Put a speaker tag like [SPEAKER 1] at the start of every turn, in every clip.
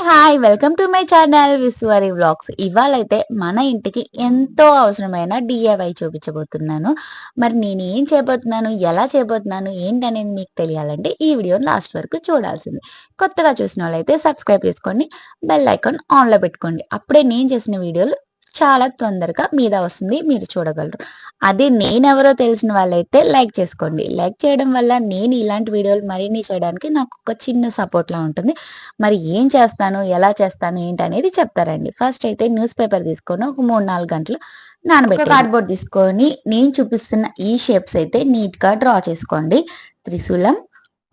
[SPEAKER 1] Hi! Welcome to my channel Vishwari vlogs. ఇవాళైతే మన ఇంటికి ఎంతో అవసరమైన డీఐవై చూపించబోతున్నాను. మరి నేనేం చేయబోతున్నాను, ఎలా చేయబోతున్నాను, ఏంటనేది మీకు తెలియాలంటే ఈ వీడియోని లాస్ట్ వరకు చూడాల్సిందే. కొత్తగా చూసినోళ్ళైతే సబ్స్క్రైబ్ చేసుకోండి. బెల్ ఐకాన్ ఆన్‌లో పెట్టుకోండి. అప్పుడే నేను చేసిన వీడియోలు చాలా తొందరగా మీద వస్తుంది. మీరు చూడగలరు. అదే నేనెవరో తెలిసిన వాళ్ళైతే లైక్ చేసుకోండి. లైక్ చేయడం వల్ల నేను ఇలాంటి వీడియోలు మరిన్ని చేయడానికి నాకు ఒక చిన్న సపోర్ట్‌లా ఉంటుంది. మరి ఏం చేస్తాను, ఎలా చేస్తాను, ఏంటనేది చెప్తారండి. ఫస్ట్ అయితే న్యూస్ పేపర్ తీసుకొని ఒక 3, 4 గంటలు నానబెట్టేయండి. కార్డ్‌బోర్డ్ తీసుకొని నేను చూపిస్తున్న ఈ షేప్స్ అయితే నీట్‌గా డ్రా చేసుకోండి. త్రిశూలం,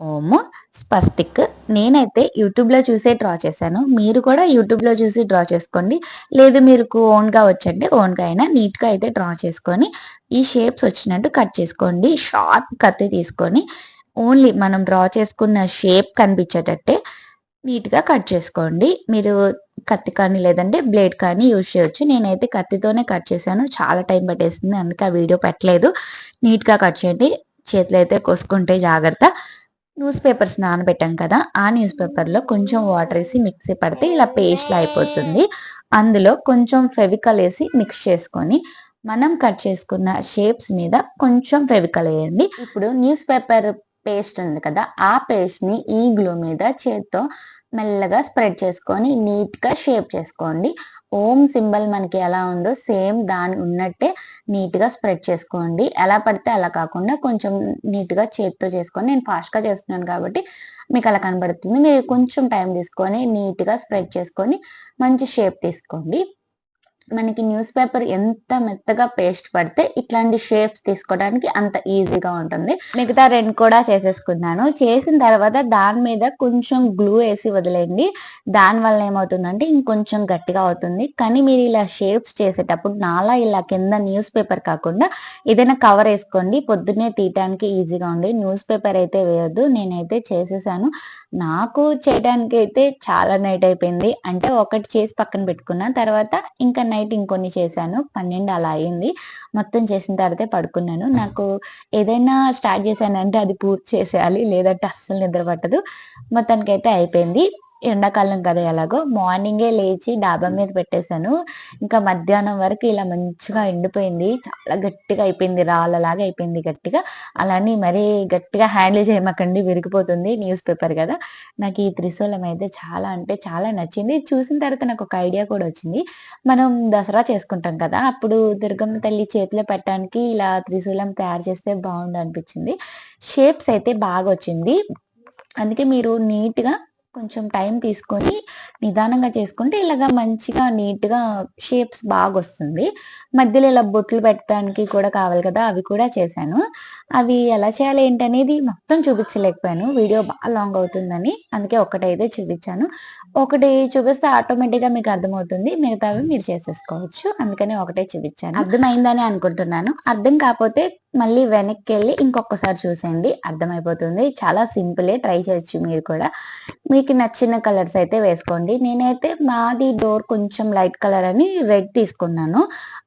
[SPEAKER 1] ఓము, స్వస్తిక్ నేనైతే యూట్యూబ్‌లో చూసే డ్రా చేశాను. మీరు కూడా యూట్యూబ్‌లో చూసి డ్రా చేసుకోండి. లేదు మీకు ఓన్‌గా వచ్చంటే ఓన్‌గా అయినా నీట్‌గా అయితే డ్రా చేసుకొని ఈ షేప్స్ వచ్చినట్టు కట్ చేసుకోండి. షార్ప్ కత్తి తీసుకొని ఓన్లీ మనం డ్రా చేసుకున్న షేప్ కనిపించేటట్టే నీట్‌గా కట్ చేసుకోండి. మీరు కత్తి కానీ లేదంటే బ్లేడ్ కానీ యూజ్ చేయొచ్చు. నేనైతే కత్తితోనే కట్ చేశాను. చాలా టైం పట్టేసింది. అందుకే ఆ వీడియో పెట్టలేదు. నీట్‌గా కట్ చేయండి. చేతులో అయితే కోసుకుంటే జాగ్రత్త. న్యూస్ పేపర్స్ నానబెట్టాం కదా! ఆ న్యూస్ పేపర్‌లో కొంచెం వాటర్ ఏసి మిక్సీ పడితే ఇలా పేస్ట్‌లా అయిపోతుంది. అందులో కొంచెం ఫెవికాల్ ఏసి మిక్స్ చేసుకొని మనం కట్ చేసుకున్న షేప్స్ మీద కొంచెం ఫెవికాల్ ఎయండి. ఇప్పుడు న్యూస్ పేపర్ పేస్ట్ ఉంది కదా! ఆ పేస్ట్‌ని ఈ గ్లూ మీద చేత్తో మెల్లగా స్ప్రెడ్ చేసుకొని నీట్‌గా షేప్ చేసుకోండి. ఓం సింబల్ మనకి ఎలా ఉందో సేమ్ దాని ఉన్నట్టే నీట్‌గా స్ప్రెడ్ చేసుకోండి. ఎలా పడితే అలా కాకుండా కొంచెం నీట్‌గా చేత్తో చేసుకొని నేను ఫాస్ట్‌గా చేస్తున్నాను కాబట్టి మీకు అలా కనబడుతుంది. మీరు కొంచెం టైం తీసుకొని నీట్‌గా స్ప్రెడ్ చేసుకొని మంచి షేప్ తీసుకోండి. మనకి న్యూస్ పేపర్ ఎంత మెత్తగా పేస్ట్ పడితే ఇట్లాంటి షేప్స్ తీసుకోవడానికి అంత ఈజీగా ఉంటుంది. మిగతా 2 కూడా చేసేసుకున్నాను. చేసిన తర్వాత దాని మీద కొంచెం గ్లూ ఏసి వదిలేయండి. దానివల్ల ఏమవుతుందంటే ఇంకొంచెం గట్టిగా అవుతుంది. కానీ మీరు ఇలా షేప్స్ చేసేటప్పుడు నాలా ఇలా కింద న్యూస్ పేపర్ కాకుండా ఏదైనా కవర్ ఏసుకోండి. పొద్దున్నే తీయటానికి ఈజీగా ఉండి. న్యూస్ పేపర్ అయితే వేయొద్దు. నేనైతే చేసేసాను. నాకు చేయడానికైతే చాలా నైట్ అయిపోయింది. అంటే ఒకటి చేసి పక్కన పెట్టుకున్నా. తర్వాత ఇంకా నైట్ ఇంకొన్ని చేశాను. 12 అలా అయింది. మొత్తం చేసిన తర్వాతే పడుకున్నాను. నాకు ఏదైనా స్టార్ట్ చేశానంటే అది పూర్తి చేసేయాలి. లేదంటే అస్సలు నిద్ర పట్టదు. మొత్తానికైతే అయిపోయింది. ఎండాకాలం కదా ఎలాగో మార్నింగే లేచి డాబా మీద పెట్టేశాను. ఇంకా మధ్యాహ్నం వరకు ఇలా మంచిగా ఎండిపోయింది. చాలా గట్టిగా అయిపోయింది. రాళ్ళలాగా అయిపోయింది గట్టిగా. అలా అని మరీ గట్టిగా హ్యాండిల్ చేయమాకండి విరిగిపోతుంది. న్యూస్ పేపర్ గదా! నాకు ఈ త్రిశూలం అయితే చాలా అంటే చాలా నచ్చింది. చూసిన తర్వాత నాకొక ఐడియా కూడా వచ్చింది. మనం దసరా చేసుకుంటాం కదా! అప్పుడు దుర్గమ్మ తల్లి చేతిలో పెట్టడానికి ఇలా త్రిశూలం తయారు చేస్తే బావుండనిపించింది. షేప్స్ అయితే బాగొచ్చింది. అందుకే మీరు నీట్‌గా కొంచెం టైం తీసుకొని నిదానంగా చేసుకుంటే ఇలాగా మంచిగా నీట్‌గా షేప్స్ బాగొస్తుంది. మధ్యలో ఇలా బొట్లు పెట్టడానికి కూడా కావాలి కదా! అవి కూడా చేశాను. అవి ఎలా చేయాలి ఏంటనేది మొత్తం చూపించలేకపోయాను. వీడియో లాంగ్ అవుతుందని. అందుకే ఒక్కటైతే చూపించాను. ఒకటి చూపిస్తే ఆటోమేటిక్‌గా మీకు అర్థమవుతుంది. మిగతావి మీరు చేసేసుకోవచ్చు. అందుకని ఒకటే చూపించాను. అర్థమైందని అనుకుంటున్నాను. అర్థం కాపోతే మళ్ళీ వెనక్కెళ్ళి ఇంకొకసారి చూసేయండి. అర్థమైపోతుంది. చాలా సింపులే. ట్రై చేయొచ్చు మీరు కూడా. మీకు నచ్చిన కలర్స్ అయితే వేసుకోండి. నేనైతే మాది డోర్ కొంచెం లైట్ కలర్ అని రెడ్ తీసుకున్నాను.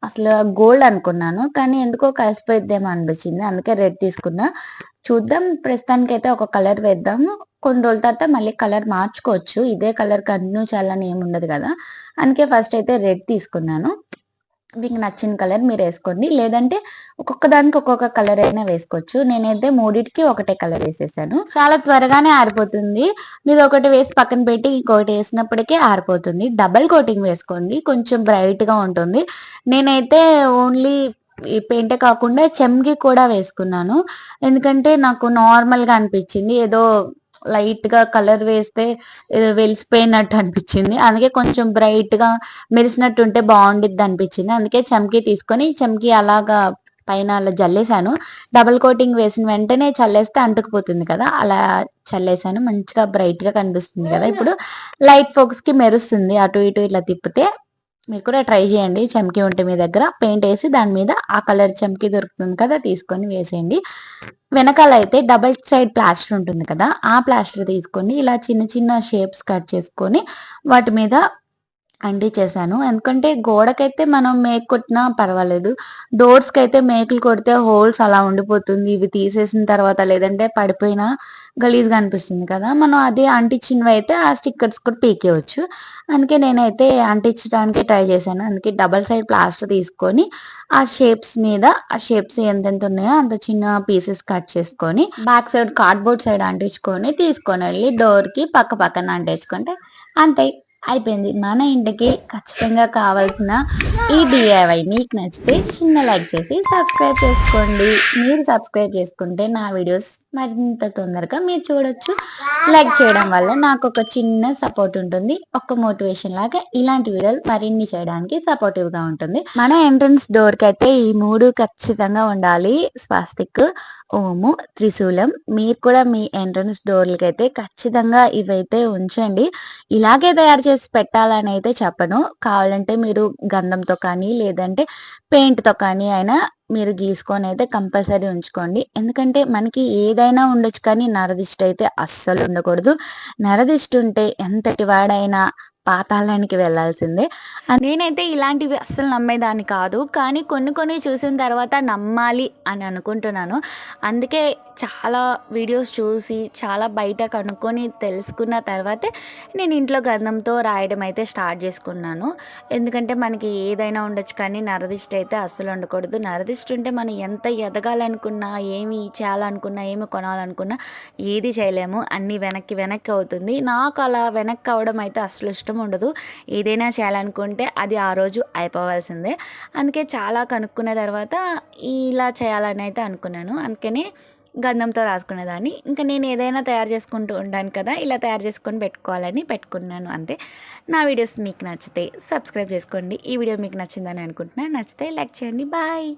[SPEAKER 1] అసలు గోల్డ్ అనుకున్నాను. కానీ ఎందుకో కలిసిపోయిద్దేమో అనిపించింది. అందుకే రెడ్ తీసుకున్నా. చూద్దాం ప్రస్తుతానికైతే ఒక కలర్ వేద్దాము. కొన్ని రోజుల తర్వాత మళ్ళీ కలర్ మార్చుకోవచ్చు. ఇదే కలర్ కంటిన్యూ చేయాలని ఏముండదు గదా! అందుకే ఫస్ట్ అయితే రెడ్ తీసుకున్నాను. మీకు నచ్చిన కలర్ మీరేసుకోండి. లేదంటే ఒక్కొక్క దానికి ఒక్కొక్క కలర్ అయినా వేసుకోవచ్చు. నేనైతే మూడిటికి ఒకటే కలర్ ఏసేసాను. చాలా త్వరగానే ఆరిపోతుంది. మీరు ఒకటి వేసి పక్కన పెట్టి ఇంకొకటి ఏసినప్పటికే ఆరిపోతుంది. డబుల్ కోటింగ్ వేసుకోండి. కొంచెం బ్రైట్‌గా ఉంటుంది. నేనైతే ఓన్లీ ఈ పెయింటే కాకుండా చెమ్కీ కూడా వేసుకున్నాను. ఎందుకంటే నాకు నార్మల్‌గా అనిపిచ్చింది. ఏదో లైట్‌గా కలర్ వేస్తే ఏదో వెలిసిపోయినట్టు అనిపిచ్చింది. అందుకే కొంచెం బ్రైట్‌గా మెరిసినట్టుంటే బావుండిద్దనిపిచ్చింది. అందుకే చెంకీ తీసుకొని, చెంకీ అలాగా పైన అలా జల్లేసాను. డబుల్ కోటింగ్ వేసిన వెంటనే చల్లేస్తే అంటుకుపోతుంది కదా! అలా చల్లేసాను. మంచిగా బ్రైట్‌గా కనిపిస్తుంది కదా! ఇప్పుడు లైట్ ఫోకస్‌కి మెరుస్తుంది. అటు ఇటు ఇట్లా తిప్పితే. మీరు కూడా ట్రై చేయండి. చెంకీ ఉంటే మీ దగ్గర పెయింటేసి దాని మీద ఆ కలర్ చెంకీ దొరుకుతుంది కదా! తీసుకొని వేసేయండి. వెనకాలయితే డబుల్ సైడ్ ప్లాస్టర్ ఉంటుంది కదా! ఆ ప్లాస్టర్ తీసుకొని ఇలా చిన్న చిన్న షేప్స్ కట్ చేసుకొని వాటి మీద అంటించేసాను. ఎందుకంటే గోడకైతే మనం మేకు కొట్టినా పర్వాలేదు. డోర్స్‌కైతే మేకులు కొడితే హోల్స్ అలా ఉండిపోతుంది. ఇవి తీసేసిన తర్వాత లేదంటే పడిపోయినా గలీజ్‌గా అనిపిస్తుంది కదా! మనం అదే అంటించినవైతే ఆ స్టిక్కర్స్ కూడా పీకేయొచ్చు. అందుకే నేనైతే అంటించడానికే ట్రై చేశాను. అందుకే డబుల్ సైడ్ ప్లాస్టర్ తీసుకొని ఆ షేప్స్ ఎంతెంత ఉన్నాయో అంత చిన్న పీసెస్ కట్ చేసుకొని, బ్యాక్ సైడ్ కార్డ్‌బోర్డ్ సైడ్ అంటించుకొని తీసుకొనెళ్ళి డోర్‌కి పక్క పక్కన అంటించుకుంటే అంతే అయిపోయింది. మన ఇంటికి ఖచ్చితంగా కావాల్సిన ఈ డీఐవై మీకు నచ్చితే చిన్న లైక్ చేసి సబ్స్క్రైబ్ చేసుకోండి. మీరు సబ్స్క్రైబ్ చేసుకుంటే నా వీడియోస్ మరింత తొందరగా మీరు చూడొచ్చు. లైక్ చేయడం వల్ల నాకొక చిన్న సపోర్ట్ ఉంటుంది. ఒక మోటివేషన్ లాగా ఇలాంటి వీడియోలు మరిన్ని చేయడానికి సపోర్టివ్‌గా ఉంటుంది. మన ఎంట్రన్స్ డోర్‌కైతే ఈ 3 ఖచ్చితంగా ఉండాలి. స్వాస్తిక్, ఓము, త్రిశూలం. మీరు కూడా మీ ఎంట్రన్స్ డోర్‌లకైతే ఖచ్చితంగా ఇవైతే ఉంచండి. ఇలాగే తయారు చేసి పెట్టాలని అయితే చెప్పను. కావాలంటే మీరు గంధంతో కానీ, లేదంటే పెయింట్‌తో కానీ అయినా మీరు గీసుకొనైతే కంపల్సరీ ఉంచుకోండి. ఎందుకంటే మనకి ఏదైనా ఉండొచ్చు కానీ నరదిష్టి అయితే అస్సలు ఉండకూడదు. నరదిష్టి ఉంటే ఎంతటి వాడైనా పాతాళానికి వెళ్ళాల్సిందే. నేనైతే ఇలాంటివి అస్సలు నమ్మేదాన్ని కాదు. కానీ కొన్ని కొన్ని చూసిన తర్వాత నమ్మాలి అని అనుకుంటున్నాను. అందుకే చాలా వీడియోస్ చూసి, చాలా బయట కనుక్కొని తెలుసుకున్న తర్వాతే నేను ఇంట్లో గంధంతో రాయడం అయితే స్టార్ట్ చేసుకున్నాను. ఎందుకంటే మనకి ఏదైనా ఉండొచ్చు కానీ నరదిష్టి అయితే అస్సలు ఉండకూడదు. నరదిష్టి ఉంటే మనం ఎంత ఎదగాలనుకున్నా, ఏమి చేయాలనుకున్నా, ఏమి కొనాలనుకున్నా ఏది చేయలేము. అన్నీ వెనక్కి వెనక్కి అవుతుంది. నాకు అలా వెనక్కి అవ్వడం అయితే అస్సలు ఇష్టం ఉండదు. ఏదైనా చేయాలనుకుంటే అది ఆ రోజు అయిపోవాల్సిందే. అందుకే చాలా కనుక్కున్న తర్వాత ఇలా చేయాలని అయితే అనుకున్నాను. అందుకని గంధంతో రాసుకునేదాన్ని. ఇంకా నేను ఏదైనా తయారు చేసుకుంటూ ఉంటాను కదా, ఇలా తయారు చేసుకొని పెట్టుకోవాలని పెట్టుకున్నాను అంతే. నా వీడియోస్ మీకు నచ్చితే సబ్స్క్రైబ్ చేసుకోండి. ఈ వీడియో మీకు నచ్చిందని అనుకుంటున్నాను. నచ్చితే లైక్ చేయండి. బాయ్.